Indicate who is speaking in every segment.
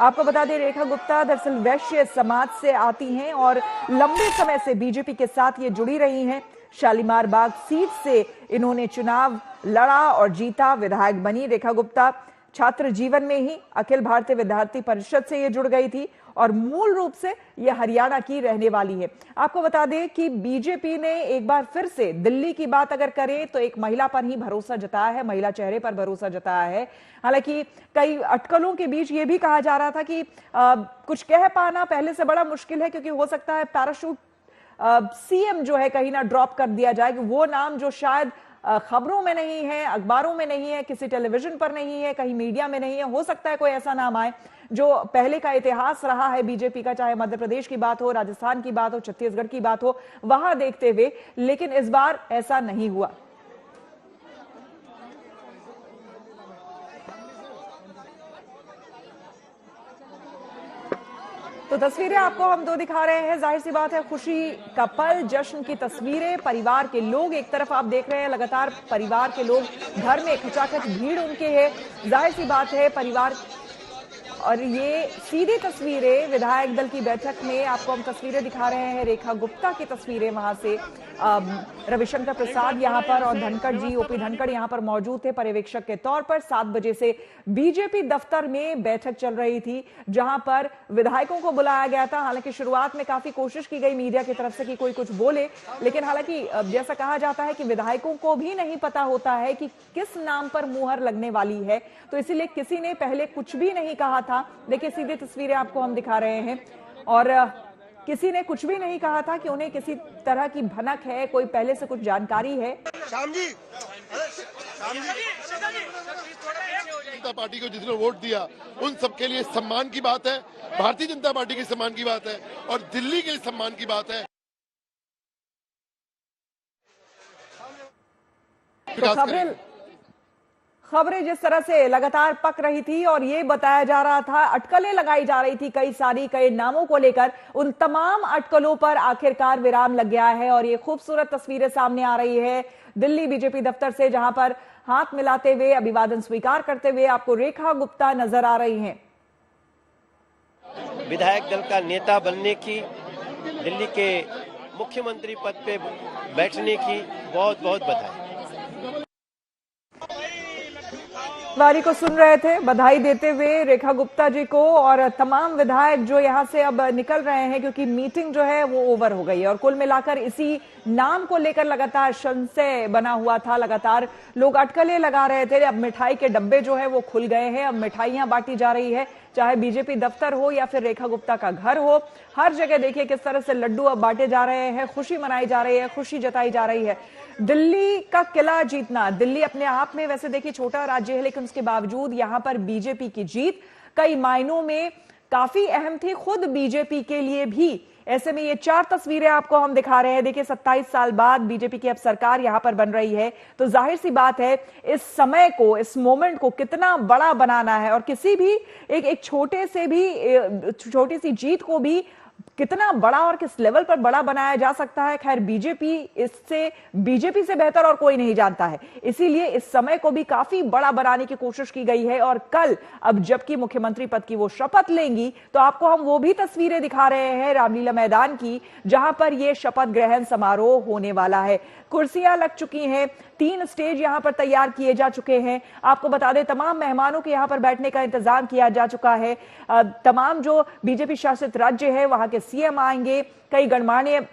Speaker 1: आपको बता दें, रेखा गुप्ता दरअसल वैश्य समाज से आती हैं और लंबे समय से बीजेपी के साथ ये जुड़ी रही हैं। शालीमार बाग सीट से इन्होंने चुनाव लड़ा और जीता, विधायक बनी। रेखा गुप्ता छात्र जीवन में ही अखिल भारतीय विद्यार्थी परिषद से ये जुड़ गई थी और मूल रूप से ये हरियाणा की रहने वाली है। आपको बता दें कि बीजेपी ने एक बार फिर से दिल्ली की बात अगर करें तो एक महिला पर ही भरोसा जताया है, महिला चेहरे पर भरोसा जताया है। हालांकि कई अटकलों के बीच ये भी कहा जा रहा था कि कुछ कह पाना पहले से बड़ा मुश्किल है, क्योंकि हो सकता है पैराशूट सीएम जो है कहीं ना ड्रॉप कर दिया जाए। वो नाम जो शायद खबरों में नहीं है, अखबारों में नहीं है, किसी टेलीविजन पर नहीं है, कहीं मीडिया में नहीं है, हो सकता है कोई ऐसा नाम आए जो पहले का इतिहास रहा है बीजेपी का, चाहे मध्य प्रदेश की बात हो, राजस्थान की बात हो, छत्तीसगढ़ की बात हो, वहां देखते हुए। लेकिन इस बार ऐसा नहीं हुआ। तो तस्वीरें आपको हम दो दिखा रहे हैं। जाहिर सी बात है, खुशी का पल, जश्न की तस्वीरें, परिवार के लोग एक तरफ आप देख रहे हैं, लगातार परिवार के लोग घर में खचाखच भीड़ उनके है। जाहिर सी बात है परिवार, और ये सीधी तस्वीरें विधायक दल की बैठक में आपको हम तस्वीरें दिखा रहे हैं। रेखा गुप्ता की तस्वीरें वहां से, रविशंकर प्रसाद यहां पर और धनखड़ जी, ओपी धनखड़ यहां पर मौजूद थे पर्यवेक्षक के तौर पर। 7 बजे से बीजेपी दफ्तर में बैठक चल रही थी, जहां पर विधायकों को बुलाया गया था। हालांकि शुरुआत में काफी कोशिश की गई मीडिया की तरफ से कि कोई कुछ बोले, लेकिन हालांकि जैसा कहा जाता है कि विधायकों को भी नहीं पता होता है कि किस नाम पर मुहर लगने वाली है, तो इसीलिए किसी ने पहले कुछ भी नहीं कहा था। देखिए सीधी तस्वीरें आपको हम दिखा रहे हैं, और किसी ने कुछ भी नहीं कहा था कि उन्हें किसी तरह की भनक है, कोई पहले से कुछ जानकारी है।
Speaker 2: जनता पार्टी को जिसने वोट दिया उन सबके लिए सम्मान की बात है, भारतीय जनता पार्टी के सम्मान की बात है और दिल्ली के लिए सम्मान की बात है।
Speaker 1: तो खबरें जिस तरह से लगातार पक रही थी और ये बताया जा रहा था, अटकलें लगाई जा रही थी कई नामों को लेकर, उन तमाम अटकलों पर आखिरकार विराम लग गया है। और ये खूबसूरत तस्वीरें सामने आ रही है दिल्ली बीजेपी दफ्तर से, जहां पर हाथ मिलाते हुए, अभिवादन स्वीकार करते हुए आपको रेखा गुप्ता नजर आ रही हैं।
Speaker 3: विधायक दल का नेता बनने की, दिल्ली के मुख्यमंत्री पद पे बैठने की बहुत बहुत बधाई।
Speaker 1: वारी को सुन रहे थे, बधाई देते हुए रेखा गुप्ता जी को और तमाम विधायक जो यहां से अब निकल रहे हैं, क्योंकि मीटिंग जो है वो ओवर हो गई है। और कुल मिलाकर इसी नाम को लेकर लगातार संशय बना हुआ था, लगातार लोग अटकलें लगा रहे थे। अब मिठाई के डब्बे जो है वो खुल गए हैं, अब मिठाइयां बांटी जा रही है, चाहे बीजेपी दफ्तर हो या फिर रेखा गुप्ता का घर हो, हर जगह देखिए किस तरह से लड्डू अब बांटे जा रहे हैं, खुशी मनाई जा रही है, खुशी जताई जा रही है। दिल्ली का किला जीतना, दिल्ली अपने आप में वैसे देखिए छोटा राज्य है, लेकिन उसके बावजूद यहां पर बीजेपी की जीत कई मायनों में काफी अहम थी, खुद बीजेपी के लिए भी। ऐसे में ये 4 तस्वीरें आपको हम दिखा रहे हैं। देखिए 27 साल बाद बीजेपी की अब सरकार यहां पर बन रही है, तो जाहिर सी बात है इस समय को, इस मोमेंट को कितना बड़ा बनाना है, और किसी भी एक छोटे से भी छोटी सी जीत को भी कितना बड़ा और किस लेवल पर बड़ा बनाया जा सकता है, खैर बीजेपी से बेहतर और कोई नहीं जानता है। इसीलिए इस समय को भी काफी बड़ा बनाने की कोशिश की गई है। और कल अब जबकि मुख्यमंत्री पद की वो शपथ लेंगी, तो आपको हम वो भी तस्वीरें दिखा रहे हैं रामलीला मैदान की, जहां पर ये शपथ ग्रहण समारोह होने वाला है। कुर्सियां लग चुकी हैं, 3 स्टेज यहां पर तैयार किए जा चुके हैं। आपको बता दें तमाम मेहमानों के यहां पर बैठने का इंतजाम किया जा चुका है। तमाम जो बीजेपी शासित राज्य है वहां के सीएम आएंगे, कई गणमान्य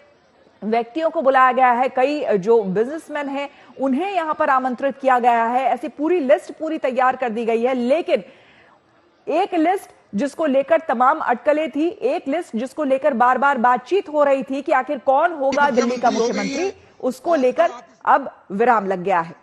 Speaker 1: व्यक्तियों को बुलाया गया है, कई जो बिजनेसमैन हैं उन्हें यहां पर आमंत्रित किया गया है। ऐसी पूरी लिस्ट पूरी तैयार कर दी गई है, लेकिन एक लिस्ट जिसको लेकर तमाम अटकलें थी, एक लिस्ट जिसको लेकर बार बार बातचीत हो रही थी कि आखिर कौन होगा दिल्ली का मुख्यमंत्री, उसको लेकर अब विराम लग गया है।